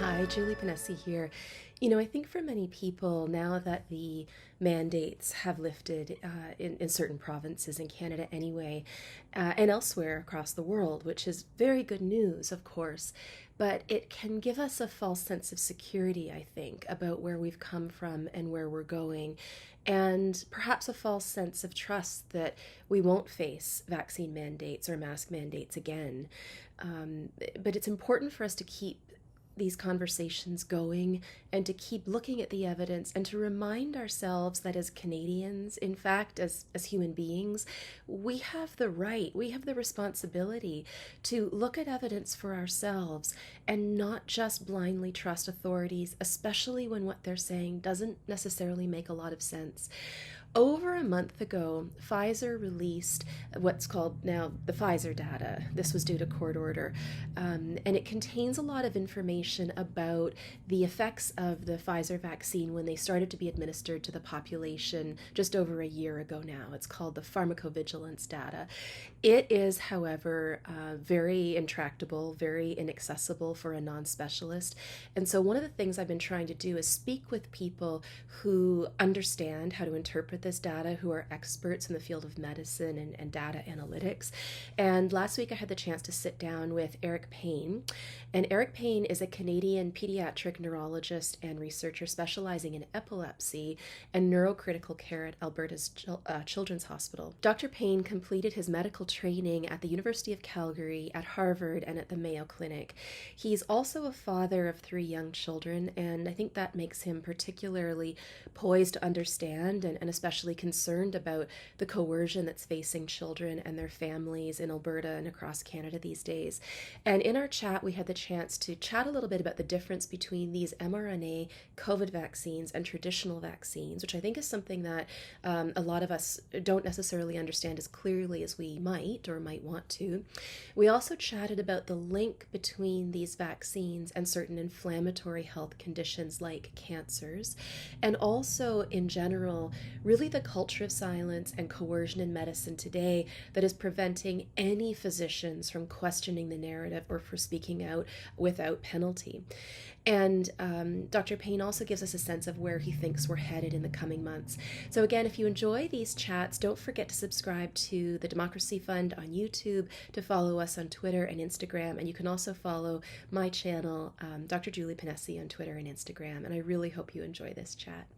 Hi, Julie Ponesse here. I think for many people, now that the mandates have lifted in certain provinces in Canada anyway, and elsewhere across the world, which is very good news, of course, but it can give us a false sense of security, I think, about where we've come from and where we're going, and perhaps a false sense of trust that we won't face vaccine mandates or mask mandates again. But it's important for us to keep these conversations going and to keep looking at the evidence and to remind ourselves that as Canadians, in fact, as human beings, we have the right, we have the responsibility to look at evidence for ourselves and not just blindly trust authorities, especially when what they're saying doesn't necessarily make a lot of sense. Over a month ago, Pfizer released what's called now the Pfizer Data. This was due to court order, and it contains a lot of information about the effects of the Pfizer vaccine when they started to be administered to the population just over a year ago now. It's called the pharmacovigilance data. It is, however, very intractable, very inaccessible for a non-specialist. And so one of the things I've been trying to do is speak with people who understand how to interpret this data, who are experts in the field of medicine and data analytics. And last week I had the chance to sit down with Eric Payne. And Eric Payne is a Canadian pediatric neurologist and researcher specializing in epilepsy and neurocritical care at Alberta's Children's Hospital. Dr. Payne completed his medical training at the University of Calgary, at Harvard, and at the Mayo Clinic. He's also a father of 3 young children, and I think that makes him particularly poised to understand and especially concerned about the coercion that's facing children and their families in Alberta and across Canada these days. And in our chat, we had the chance to chat a little bit about the difference between these mRNA COVID vaccines and traditional vaccines, which I think is something that a lot of us don't necessarily understand as clearly as we might or might want to. We also chatted about the link between these vaccines and certain inflammatory health conditions like cancers, and also in general, really the culture of silence and coercion in medicine today that is preventing any physicians from questioning the narrative or for speaking out without penalty. And Dr. Payne also gives us a sense of where he thinks we're headed in the coming months. So again, if you enjoy these chats, don't forget to subscribe to the Democracy Fund on YouTube, to follow us on Twitter and Instagram, and you can also follow my channel, Dr. Julie Ponesse, on Twitter and Instagram. And I really hope you enjoy this chat.